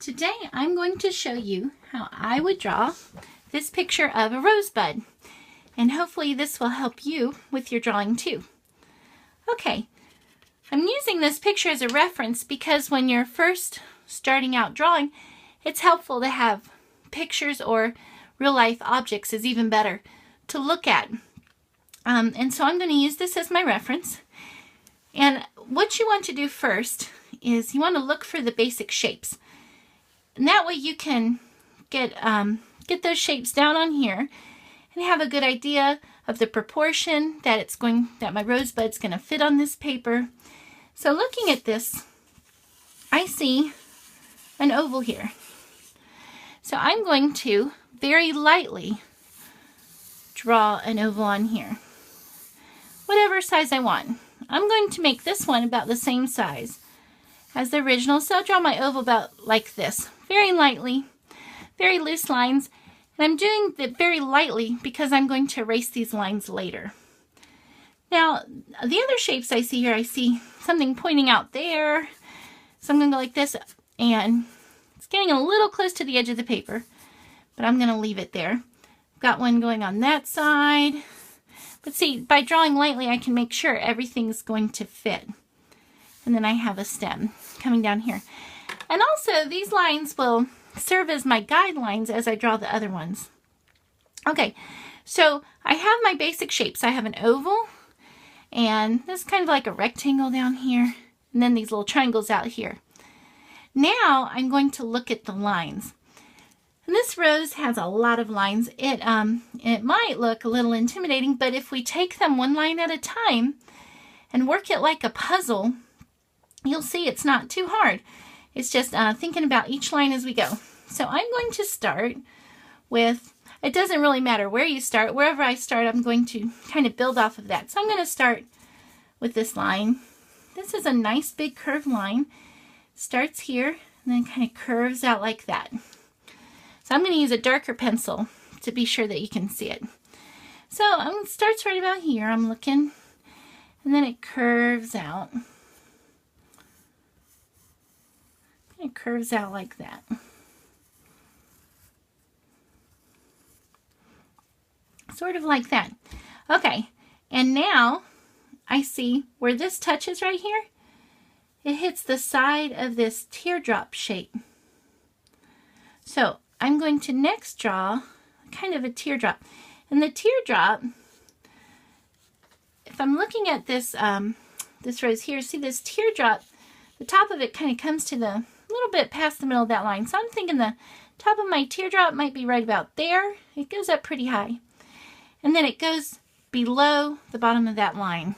Today I'm going to show you how I would draw this picture of a rosebud, and hopefully this will help you with your drawing too. Okay, I'm using this picture as a reference because when you're first starting out drawing, it's helpful to have pictures or real life objects is even better to look at. And so I'm going to use this as my reference. And what you want to do first is you want to look for the basic shapes. And that way you can get those shapes down on here and have a good idea of the proportion that my rosebud's going to fit on this paper. So looking at this, I see an oval here. So I'm going to very lightly draw an oval on here, whatever size I want. I'm going to make this one about the same size as the original, so I'll draw my oval about like this, very lightly, very loose lines. And I'm doing it very lightly because I'm going to erase these lines later. Now, the other shapes I see here, I see something pointing out there. So I'm going to go like this, and it's getting a little close to the edge of the paper, but I'm going to leave it there. Got one going on that side. But see, by drawing lightly, I can make sure everything's going to fit. And then I have a stem coming down here. And also, these lines will serve as my guidelines as I draw the other ones. Okay, so I have my basic shapes. I have an oval, and this is kind of like a rectangle down here, and then these little triangles out here. Now I'm going to look at the lines. And this rose has a lot of lines. It might look a little intimidating, but if we take them one line at a time and work it like a puzzle, you'll see it's not too hard. It's just thinking about each line as we go. So I'm going to start with, it doesn't really matter where you start. Wherever I start, I'm going to kind of build off of that. So I'm going to start with this line. This is a nice big curved line. Starts here and then kind of curves out like that. So I'm going to use a darker pencil to be sure that you can see it. So it starts right about here. I'm looking, and then it curves out. It curves out like that. Sort of like that. Okay, and now I see where this touches right here. It hits the side of this teardrop shape. So I'm going to next draw kind of a teardrop. And the teardrop, if I'm looking at this this rose here, see this teardrop, the top of it kind of comes to the little bit past the middle of that line. So I'm thinking the top of my teardrop might be right about there. It goes up pretty high. And then it goes below the bottom of that line.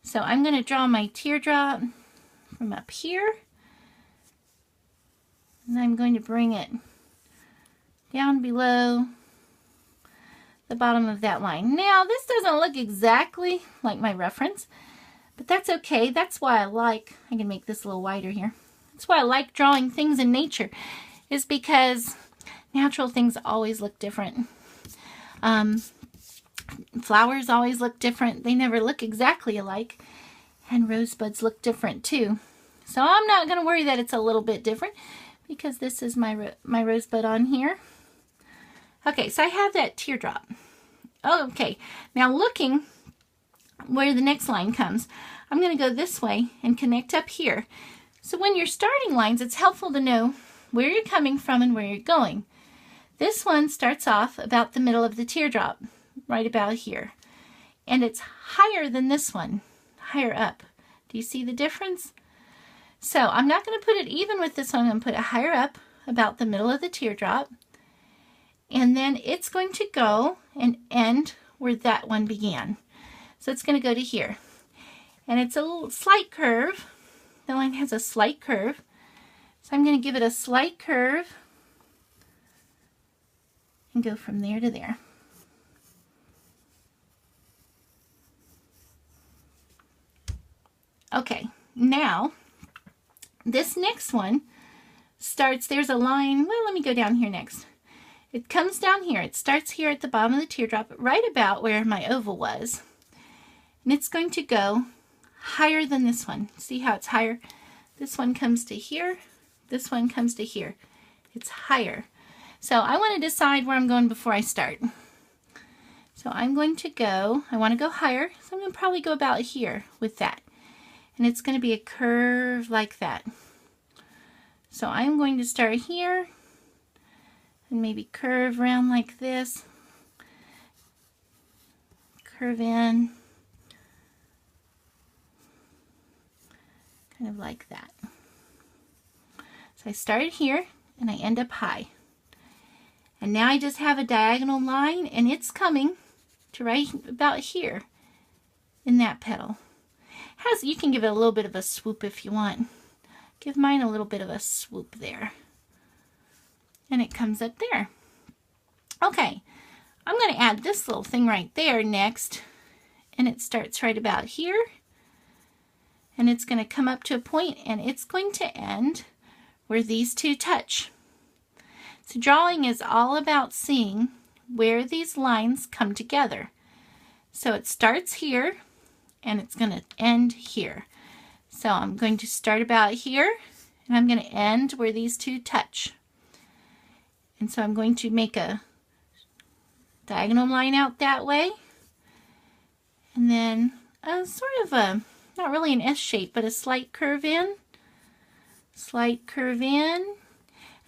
So I'm going to draw my teardrop from up here. And I'm going to bring it down below the bottom of that line. Now, this doesn't look exactly like my reference, but that's okay. That's why I can make this a little wider here. That's why I like drawing things in nature, is because natural things always look different. Flowers always look different. They never look exactly alike. And rosebuds look different too. So I'm not going to worry that it's a little bit different because this is my rosebud on here. Okay, so I have that teardrop. Okay, now looking where the next line comes, I'm going to go this way and connect up here. So when you're starting lines, it's helpful to know where you're coming from and where you're going. This one starts off about the middle of the teardrop, right about here. And it's higher than this one, higher up. Do you see the difference? So I'm not going to put it even with this one. I'm going to put it higher up, about the middle of the teardrop. And then it's going to go and end where that one began. So it's going to go to here. And it's a little slight curve. The line has a slight curve. So I'm going to give it a slight curve and go from there to there. Okay, now this next one starts, there's a line, well, let me go down here next. It comes down here. It starts here at the bottom of the teardrop, right about where my oval was. And it's going to go higher than this one. See how it's higher? This one comes to here, This one comes to here. It's higher. So I want to decide where I'm going before I start. So I'm going to go, I want to go higher, so I'm going to probably go about here with that. And it's going to be a curve like that. So I'm going to start here and maybe curve around like this. Curve in. Kind of like that. So I started here and I end up high. And now I just have a diagonal line and it's coming to right about here in that petal. You can give it a little bit of a swoop if you want. Give mine a little bit of a swoop there. And it comes up there. Okay, I'm going to add this little thing right there next. And it starts right about here. And it's going to come up to a point and it's going to end where these two touch. So drawing is all about seeing where these lines come together. So it starts here and it's going to end here. So I'm going to start about here and I'm going to end where these two touch. And so I'm going to make a diagonal line out that way. And then a sort of a, not really an S shape, but a slight curve in. Slight curve in.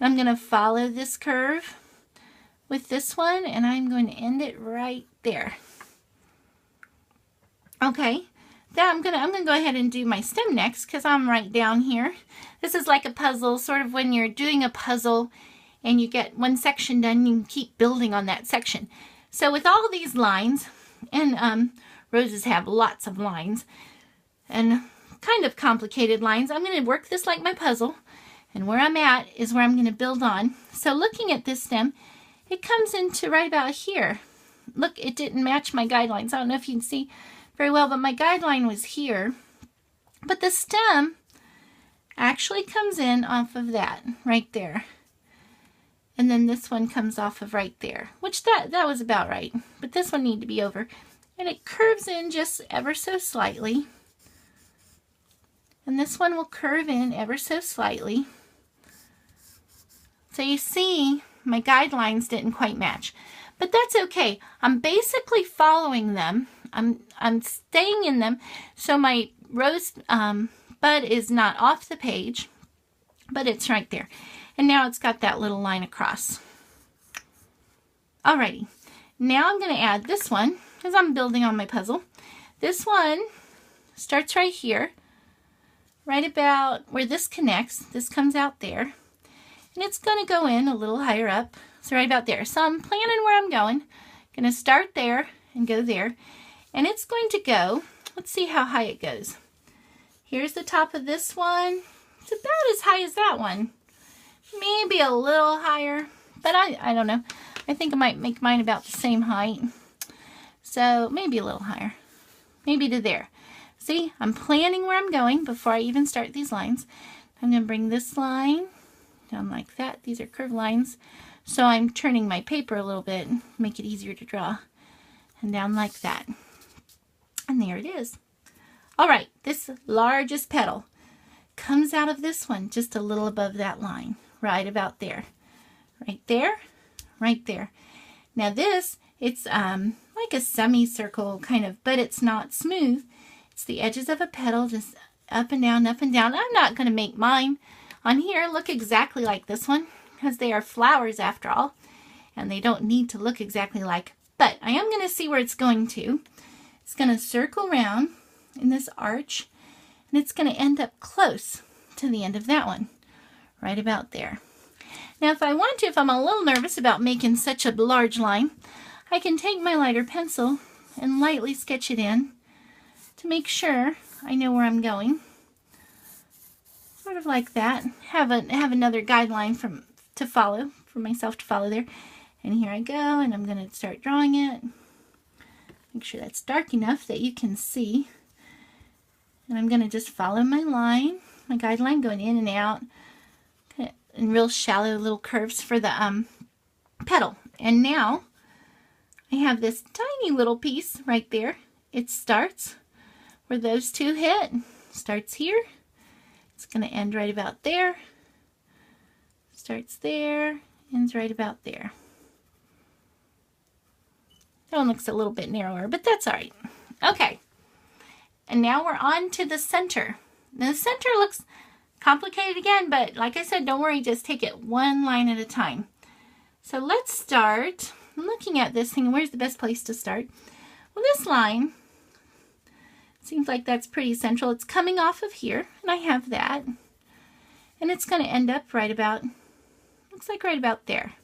And I'm going to follow this curve with this one and I'm going to end it right there. Okay, now I'm gonna go ahead and do my stem next because I'm right down here. This is like a puzzle, sort of when you're doing a puzzle and you get one section done, you can keep building on that section. So with all these lines, and roses have lots of lines and kind of complicated lines, I'm going to work this like my puzzle. And where I'm at is where I'm going to build on. So looking at this stem, it comes into right about here. Look, it didn't match my guidelines. I don't know if you can see very well, but my guideline was here. But the stem actually comes in off of that right there. And then this one comes off of right there, which that was about right. But this one needed to be over. And it curves in just ever so slightly. And this one will curve in ever so slightly. So you see, my guidelines didn't quite match, but that's okay. I'm basically following them. I'm staying in them, so my rose bud is not off the page, but it's right there. And now it's got that little line across. Alrighty, now I'm going to add this one because I'm building on my puzzle. This one starts right here, right about where this connects. This comes out there. And it's going to go in a little higher up. So right about there. So I'm planning where I'm going. Going to start there and go there. And it's going to go, let's see how high it goes. Here's the top of this one. It's about as high as that one. Maybe a little higher, but I don't know. I think I might make mine about the same height. So maybe a little higher. Maybe to there. See, I'm planning where I'm going before I even start these lines. I'm going to bring this line down like that. These are curved lines. So I'm turning my paper a little bit, make it easier to draw. And down like that. And there it is. All right, this largest petal comes out of this one just a little above that line, right about there. Right there, right there. Now this, it's like a semicircle kind of, but it's not smooth. It's the edges of a petal just up and down, up and down. I'm not going to make mine on here look exactly like this one because they are flowers after all, and they don't need to look exactly like, but I am going to see where it's going to. It's going to circle around in this arch, and it's going to end up close to the end of that one, right about there. Now if I want to, if I'm a little nervous about making such a large line, I can take my lighter pencil and lightly sketch it in to make sure I know where I'm going. Sort of like that. Have another guideline to follow, for myself to follow there. And here I go, and I'm going to start drawing it. Make sure that's dark enough that you can see. And I'm going to just follow my line, my guideline going in and out, and real shallow little curves for the petal. And now I have this tiny little piece right there. It starts where those two hit. Starts here. It's going to end right about there. Starts there, ends right about there. That one looks a little bit narrower, but that's all right. Okay, and now we're on to the center. Now the center looks complicated again, but like I said, don't worry, just take it one line at a time. So let's start looking at this thing. Where's the best place to start? Well, this line seems like that's pretty central. It's coming off of here, and I have that. And it's going to end up right about, looks like right about there.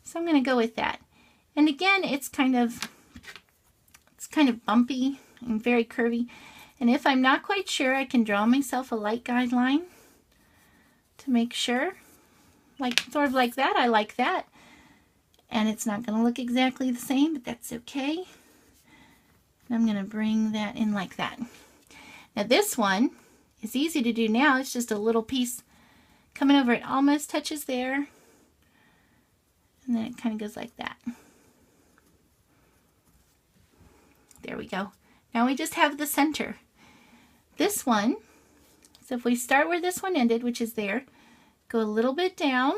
So I'm going to go with that. And again, it's kind of bumpy and very curvy. And if I'm not quite sure, I can draw myself a light guideline to make sure. Like, sort of like that. I like that. And it's not going to look exactly the same, but that's okay. And I'm going to bring that in like that. Now this one is easy to do now. It's just a little piece coming over. It almost touches there. And then it kind of goes like that. There we go. Now we just have the center. This one, so if we start where this one ended, which is there, go a little bit down,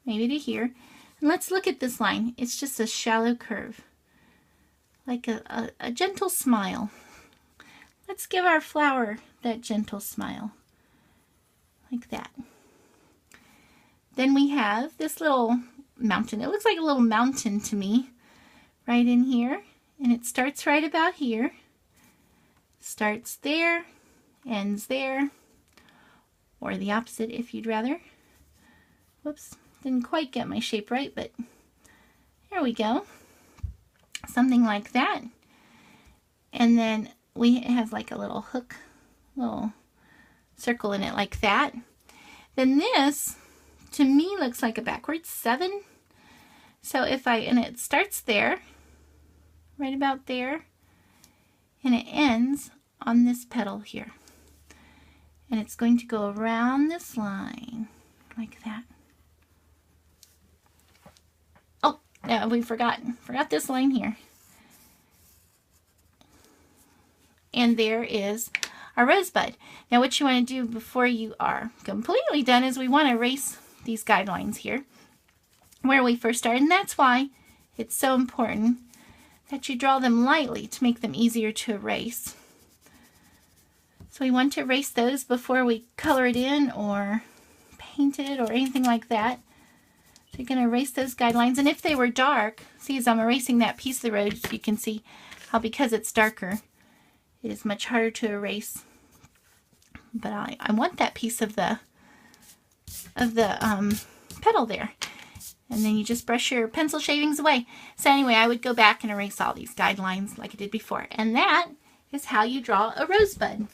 maybe to here, and let's look at this line. It's just a shallow curve, like a gentle smile. Let's give our flower that gentle smile, like that. Then we have this little mountain. It looks like a little mountain to me, right in here. And it starts right about here, starts there, ends there, or the opposite if you'd rather. Whoops, didn't quite get my shape right, but there we go. Something like that. And then it has like a little hook, little circle in it like that. Then this, to me, looks like a backwards 7. So and it starts there, right about there, and it ends on this petal here. And it's going to go around this line like that. Oh, yeah, we forgot this line here. And there is our rosebud. Now what you want to do before you are completely done is we want to erase these guidelines here where we first started, and that's why it's so important that you draw them lightly to make them easier to erase. So we want to erase those before we color it in or paint it or anything like that. So you're going to erase those guidelines. And if they were dark, see, as I'm erasing that piece of the rose, you can see how because it's darker, it is much harder to erase. But I want that piece of the petal there. And then you just brush your pencil shavings away. So anyway, I would go back and erase all these guidelines like I did before. And that is how you draw a rosebud.